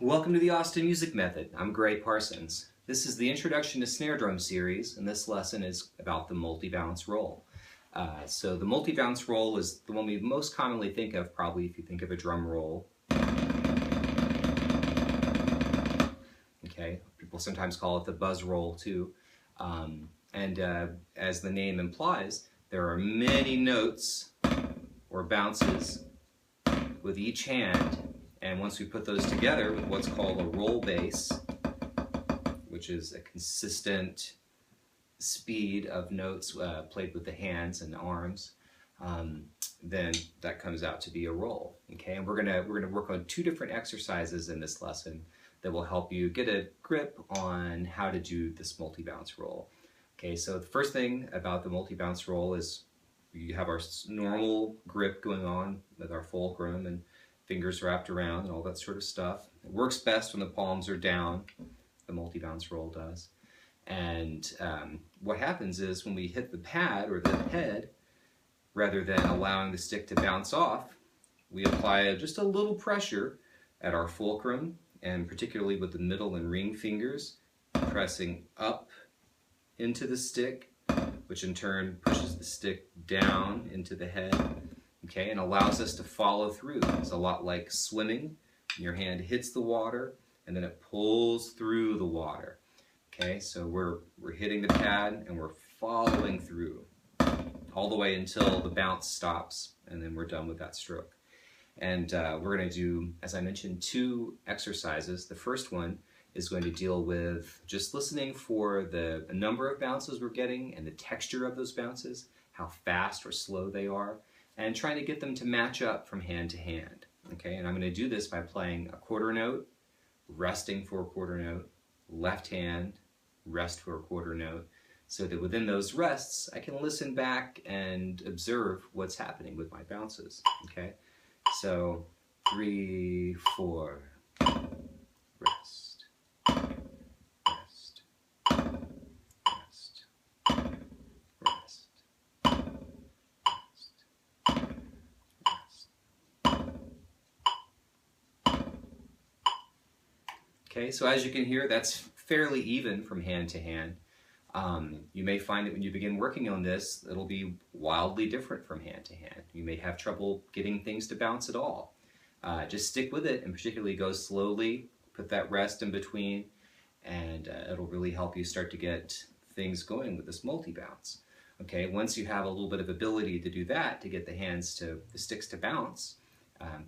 Welcome to the Austin Music Method. I'm Gray Parsons. This is the Introduction to Snare Drum series, and this lesson is about the multi-bounce roll. So the multi-bounce roll is the one we most commonly think of, probably if you think of a drum roll. Okay, people sometimes call it the buzz roll too. As the name implies, there are many notes or bounces with each hand. And once we put those together with what's called a roll bass, which is a consistent speed of notes played with the hands and the arms, then that comes out to be a roll. Okay, and we're gonna work on two different exercises in this lesson that will help you get a grip on how to do this multi-bounce roll. Okay, so the first thing about the multi-bounce roll is you have our normal grip going on with our fulcrum and fingers wrapped around and all that sort of stuff. It works best when the palms are down, the multi-bounce roll does. And what happens is when we hit the pad or the head, rather than allowing the stick to bounce off, we apply just a little pressure at our fulcrum, and particularly with the middle and ring fingers, pressing up into the stick, which in turn pushes the stick down into the head. Okay, and allows us to follow through. It's a lot like swimming. Your hand hits the water and then it pulls through the water. Okay, so we're hitting the pad and we're following through all the way until the bounce stops, and then we're done with that stroke. And we're going to do, as I mentioned, two exercises. The first one is going to deal with just listening for the number of bounces we're getting and the texture of those bounces, how fast or slow they are, and trying to get them to match up from hand to hand. Okay, and I'm going to do this by playing a quarter note, resting for a quarter note, left hand, rest for a quarter note, so that within those rests I can listen back and observe what's happening with my bounces. Okay, so 3, 4, rest, rest, rest, rest. Okay, so as you can hear, that's fairly even from hand to hand. You may find that when you begin working on this, it'll be wildly different from hand to hand. You may have trouble getting things to bounce at all. Just stick with it and particularly go slowly, put that rest in between, and it'll really help you start to get things going with this multi-bounce. Okay, once you have a little bit of ability to do that, to get the sticks to bounce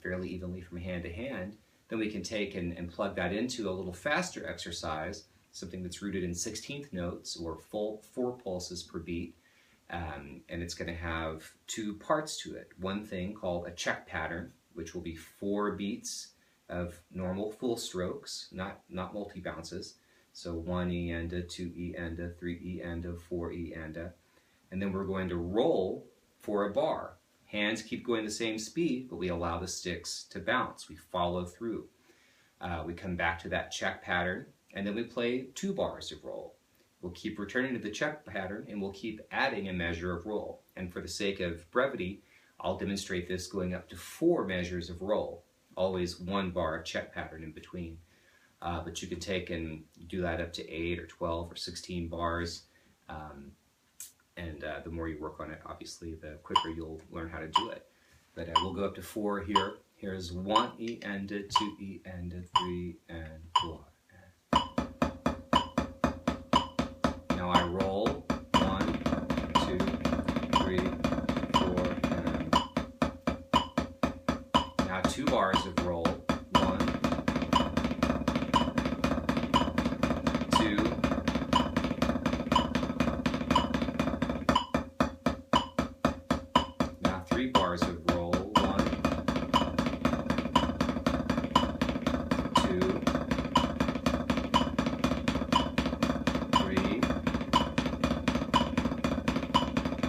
fairly evenly from hand to hand, then we can take and plug that into a little faster exercise, something that's rooted in 16th notes or full 4 pulses per beat. And it's going to have 2 parts to it. One thing called a check pattern, which will be 4 beats of normal full strokes, not multi-bounces. So 1 E enda, 2 E enda, 3 E enda, 4 E enda. And then we're going to roll for a bar. Hands keep going the same speed, but we allow the sticks to bounce. We follow through. We come back to that check pattern, and then we play 2 bars of roll. We'll keep returning to the check pattern, and we'll keep adding a measure of roll. And for the sake of brevity, I'll demonstrate this going up to 4 measures of roll, always 1 bar of check pattern in between. But you could take and do that up to 8 or 12 or 16 bars. And the more you work on it, obviously, the quicker you'll learn how to do it. But we'll go up to 4 here. Here's 1 E enda, 2 E enda, 3 and 4. Now I roll 1, 2, 3, 4, and now 2 bars of roll. 1, 2. Now 3 bars of roll. 1, 2, 3,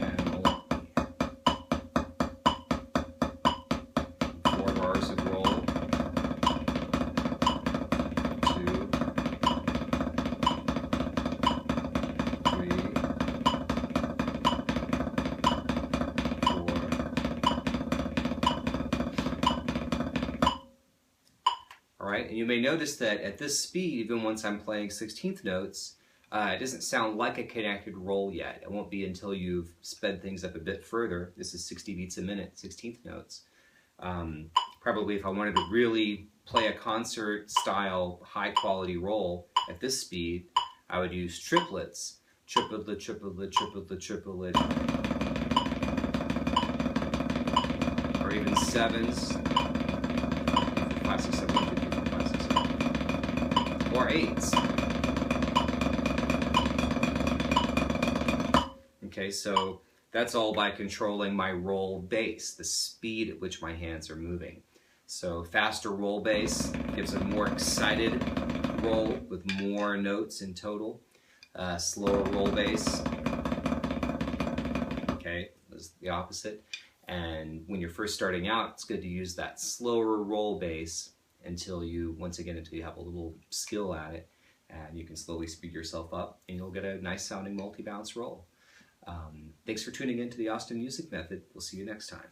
and 1. 4 bars of roll. 1, All right, and you may notice that at this speed, even once I'm playing 16th notes, it doesn't sound like a connected roll yet. It won't be until you've sped things up a bit further. This is 60 beats a minute, 16th notes. Probably if I wanted to really play a concert style high quality roll at this speed, I would use triplets. Triplet, triplet, triplet, triplet. Or even sevens. 5, 6, 7, 8, 5, 6, 7. Or eights. Okay, so that's all by controlling my roll bass, the speed at which my hands are moving. So faster roll bass gives a more excited roll with more notes in total. Slower roll bass, okay, is the opposite. And when you're first starting out, it's good to use that slower roll bass until you have a little skill at it, and you can slowly speed yourself up, and you'll get a nice sounding multi-bounce roll. Thanks for tuning in to the Austin Music Method. We'll see you next time.